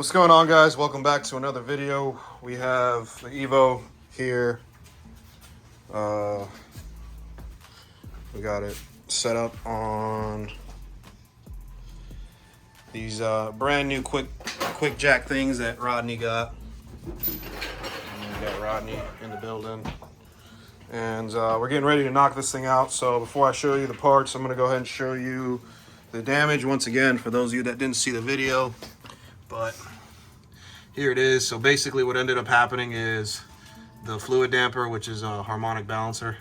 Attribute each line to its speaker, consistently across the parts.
Speaker 1: What's going on, guys? Welcome back to another video. We have the Evo here. We got it set up on these brand new quick jack things that Rodney got. And we got Rodney in the building. And we're getting ready to knock this thing out. So before I show you the parts, I'm going to go ahead and show you the damage once again for those of you that didn't see the video. But here it is. So basically what ended up happening is the fluid damper, which is a harmonic balancer,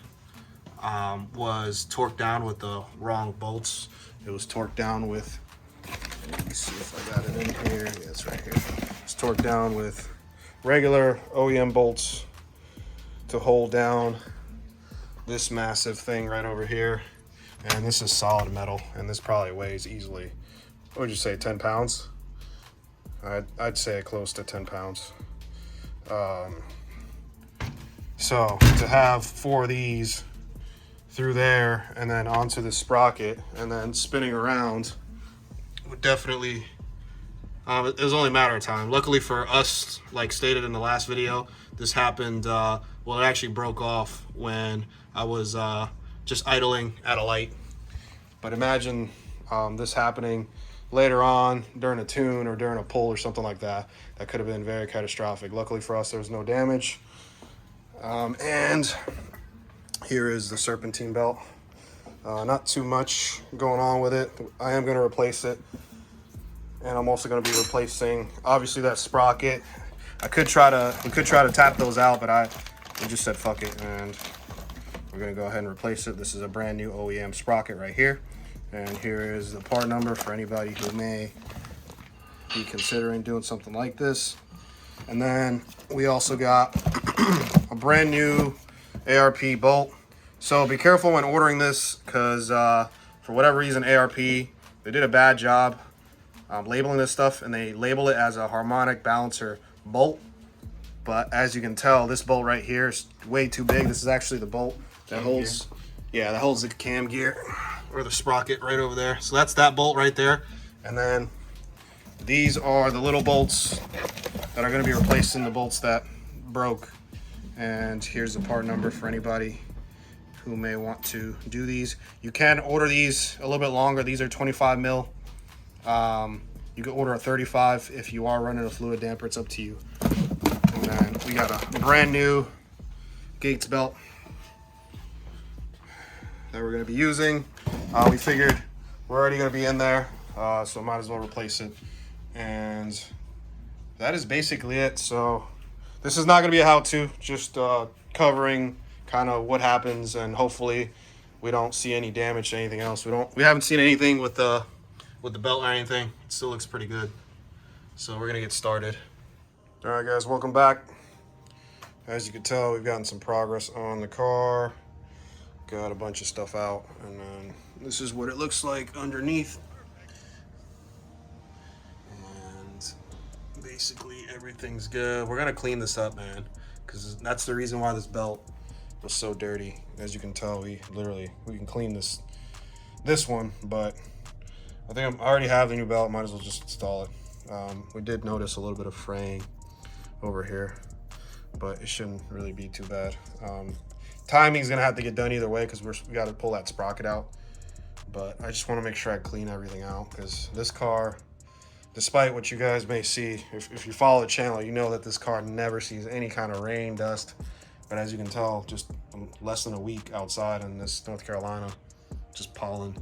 Speaker 1: was torqued down with the wrong bolts. It was torqued down with, let me see if I got it in here. Yeah, it's right here. It's torqued down with regular OEM bolts to hold down this massive thing right over here. And this is solid metal, and this probably weighs easily, what would you say, 10 pounds? I'd say close to 10 pounds. So to have 4 of these through there and then onto the sprocket and then spinning around would definitely, it was only a matter of time. Luckily for us, like stated in the last video, this happened, well, it actually broke off when I was just idling at a light. But imagine this happening later on during a tune or during a pull or something like that. That could have been very catastrophic. Luckily for us, there was no damage. And here is the serpentine belt. Not too much going on with it. I am going to replace it. And I'm also going to be replacing, obviously, that sprocket. We could try to tap those out, but we just said fuck it, and we're going to go ahead and replace it. This is a brand new OEM sprocket right here. And here is the part number for anybody who may be considering doing something like this. And then we also got a brand new ARP bolt. So be careful when ordering this, because for whatever reason, ARP, they did a bad job labeling this stuff, and they label it as a harmonic balancer bolt. But as you can tell, this bolt right here is way too big. This is actually the bolt that holds, yeah, that holds the cam gear or the sprocket right over there. So that's that bolt right there. And then these are the little bolts that are going to be replacing the bolts that broke. And here's the part number for anybody who may want to do these. You can order these a little bit longer. These are 25 mil. You can order a 35 if you are running a fluid damper. It's up to you. And then we got a brand new Gates belt that we're going to be using. We figured we're already going to be in there, so might as well replace it. And that is basically it. So this is not going to be a how-to, just covering kind of what happens, and hopefully we don't see any damage to anything else. We haven't seen anything with the belt or anything. It still looks pretty good. So we're going to get started. All right, guys, welcome back. As you can tell, we've gotten some progress on the car. Got a bunch of stuff out, and then this is what it looks like underneath. And basically everything's good. We're gonna clean this up, man, because that's the reason why this belt was so dirty. As you can tell, we can clean this one, but I think I already have the new belt. Might as well just install it. We did notice a little bit of fraying over here, but it shouldn't really be too bad. Timing's gonna have to get done either way, because we got to pull that sprocket out. But I just want to make sure I clean everything out, because this car, despite what you guys may see, if you follow the channel, you know that this car never sees any kind of rain, dust. But as you can tell, just less than a week outside in this North Carolina, just pollen.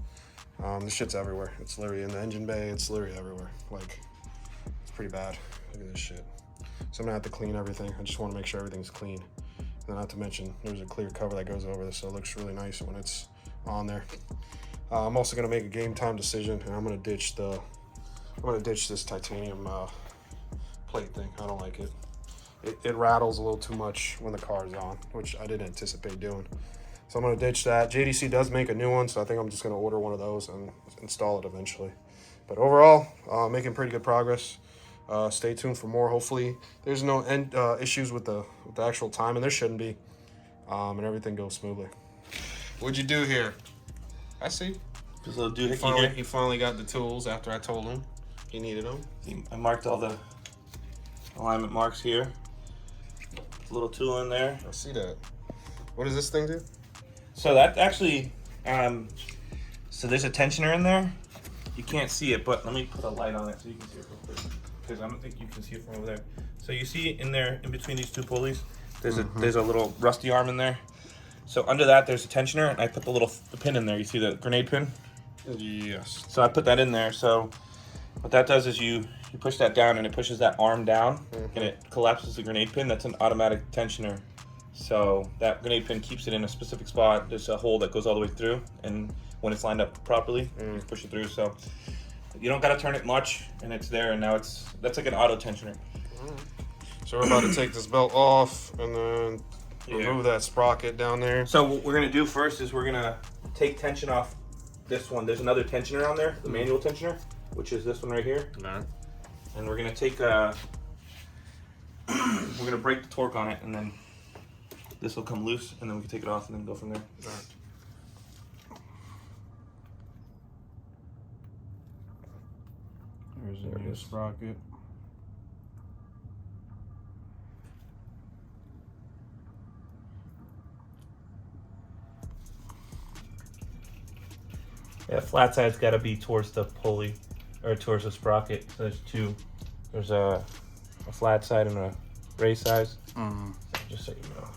Speaker 1: This shit's everywhere. It's literally in the engine bay. It's literally everywhere. Like, it's pretty bad. Look at this shit. So I'm gonna have to clean everything. I just want to make sure everything's clean. And not to mention, there's a clear cover that goes over this, so it looks really nice when it's on there. I'm also gonna make a game time decision, and I'm gonna ditch this titanium plate thing. I don't like it. It rattles a little too much when the car is on, which I didn't anticipate doing. So I'm gonna ditch that. JDC does make a new one, so I think I'm just gonna order one of those and install it eventually. But overall, making pretty good progress. Stay tuned for more. Hopefully there's no issues with the actual time, and there shouldn't be, and everything goes smoothly. What'd you do here? I see.
Speaker 2: Just a little doohickey
Speaker 1: He
Speaker 2: here.
Speaker 1: finally got the tools after I told him he needed them.
Speaker 2: I marked all the alignment marks here. A little tool in there.
Speaker 1: I see that. What does this thing do?
Speaker 2: So that actually, so there's a tensioner in there. You can't see it, but let me put a light on it so you can see it real quick. Because I don't think you can see it from over there. So you see in there, in between these two pulleys, there's a little rusty arm in there. So under that, there's a tensioner, and I put the pin in there. You see the grenade pin?
Speaker 1: Yes.
Speaker 2: So I put that in there. So what that does is you push that down, and it pushes that arm down, and it collapses the grenade pin. That's an automatic tensioner. So that grenade pin keeps it in a specific spot. There's a hole that goes all the way through, and when it's lined up properly, you push it through. So you don't got to turn it much, and it's there. And now that's like an auto tensioner.
Speaker 1: So we're about to take this belt off and then remove that sprocket down there.
Speaker 2: So what we're gonna do first is we're gonna take tension off this one. There's another tensioner on there, the manual tensioner, which is this one right here. And we're gonna take we're gonna break the torque on it, and then this will come loose, and then we can take it off and then go from there.
Speaker 1: There's a new sprocket.
Speaker 2: Yeah, flat side's got to be towards the pulley, or towards the sprocket. So there's two. There's a flat side and a raised side. Just so you know.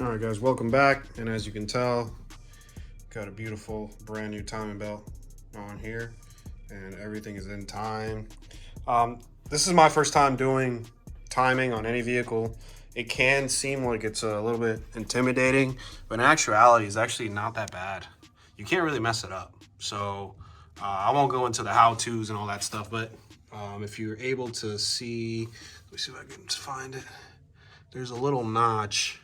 Speaker 1: All right, guys, welcome back. And as you can tell, got a beautiful brand new timing belt on here, and everything is in time. This is my first time doing timing on any vehicle. It can seem like it's a little bit intimidating, but in actuality, it's actually not that bad. You can't really mess it up. So I won't go into the how-tos and all that stuff, but if you're able to see, let me see if I can find it. There's a little notch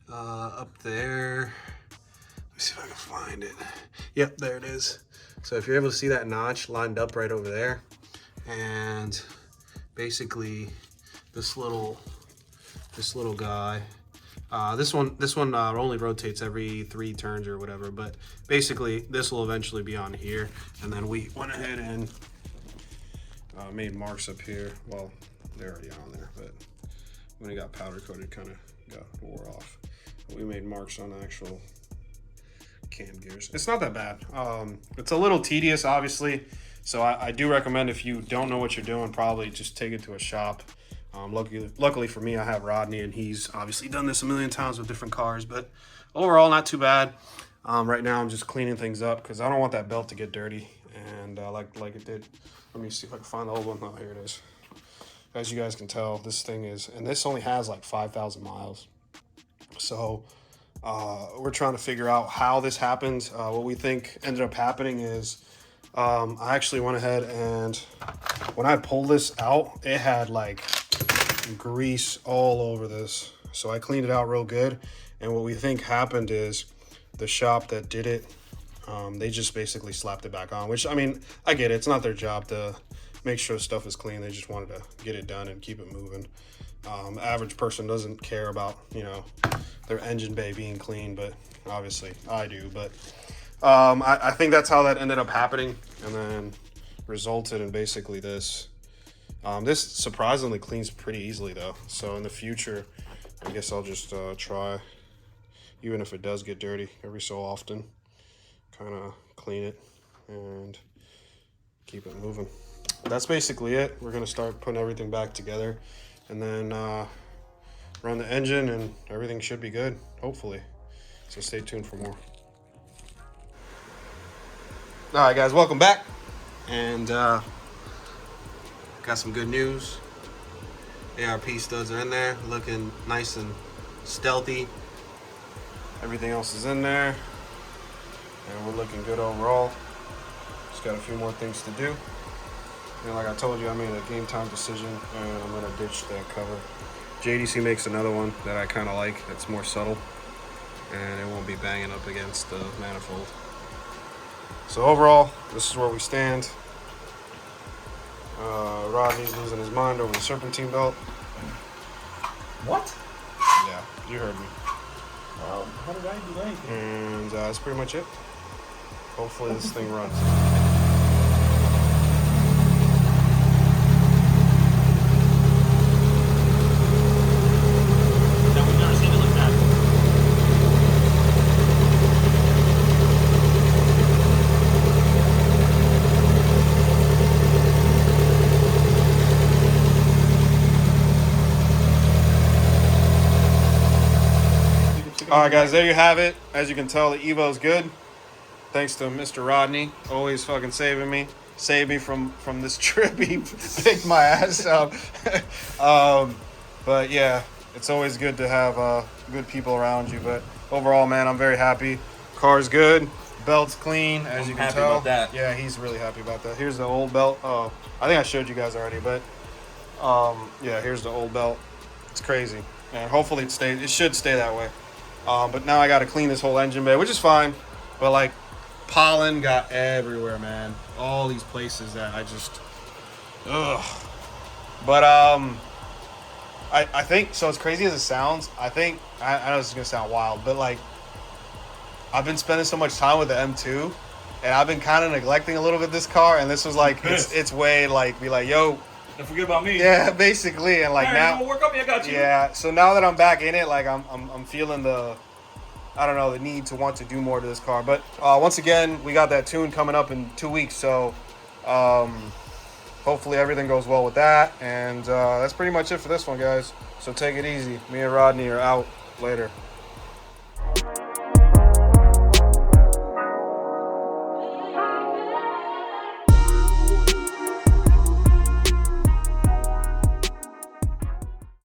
Speaker 1: up there. Let me see if I can find it. Yep, there it is. So if you're able to see that notch lined up right over there, and basically this little guy, this one only rotates every 3 turns or whatever, but basically this will eventually be on here. And then we went ahead and made marks up here. Well, they're already on there, but when it got powder coated, kind of wore off. But we made marks on the actual cam gears. It's not that bad. It's a little tedious, obviously. So I do recommend, if you don't know what you're doing, probably just take it to a shop. Luckily for me, I have Rodney, and he's obviously done this a million times with different cars, but overall, not too bad. Right now, I'm just cleaning things up because I don't want that belt to get dirty, and like it did. Let me see if I can find the old one. Oh, here it is. As you guys can tell, this thing is, and this only has like 5,000 miles. So we're trying to figure out how this happens. What we think ended up happening is I actually went ahead, and when I pulled this out, it had like grease all over this. So I cleaned it out real good, and what we think happened is the shop that did it, they just basically slapped it back on, which, I mean, I get it. It's not their job to make sure stuff is clean. They just wanted to get it done and keep it moving. Average person doesn't care about, you know, their engine bay being clean, but obviously I do. But I think that's how that ended up happening, and then resulted in basically this. This surprisingly cleans pretty easily though. So in the future, I guess I'll just try, even if it does get dirty every so often, kind of clean it and keep it moving. That's basically it. We're gonna start putting everything back together, and then run the engine, and everything should be good, hopefully. So stay tuned for more. All right, guys, welcome back, and got some good news. ARP studs are in there, looking nice and stealthy. Everything else is in there, and we're looking good overall. Just got a few more things to do. And like I told you, I made a game time decision, and I'm gonna ditch that cover. JDC makes another one that I kind of like, that's more subtle, and it won't be banging up against the manifold. So overall, this is where we stand. Rodney's losing his mind over the serpentine belt.
Speaker 2: What?
Speaker 1: Yeah, you heard me.
Speaker 2: How did I do anything?
Speaker 1: And that's pretty much it. Hopefully this thing runs. All right, guys, there you have it. As you can tell, the Evo is good. Thanks to Mr. Rodney, always fucking saving me. Saved me from this trip. He picked my ass up. But yeah, it's always good to have good people around you. But overall, man, I'm very happy. Car's good. Belt's clean, as you can
Speaker 2: happy
Speaker 1: tell.
Speaker 2: about that.
Speaker 1: Yeah, he's really happy about that. Here's the old belt. Oh, I think I showed you guys already, but yeah, here's the old belt. It's crazy, and hopefully it should stay that way. But now I got to clean this whole engine bay, which is fine. But like, pollen got everywhere, man. All these places that I just, ugh. But I think so. As crazy as it sounds, I know this is gonna sound wild, but like, I've been spending so much time with the M2, and I've been kind of neglecting a little bit this car, and this was like it's way like be like, yo,
Speaker 2: don't forget about me.
Speaker 1: yeah, basically, and like
Speaker 2: right,
Speaker 1: now,
Speaker 2: you work up, I got you.
Speaker 1: yeah. So now that I'm back in it, like I'm feeling the, I don't know, the need to want to do more to this car. But once again, we got that tune coming up in 2 weeks, so hopefully everything goes well with that. And that's pretty much it for this one, guys. So take it easy. Me and Rodney are out later.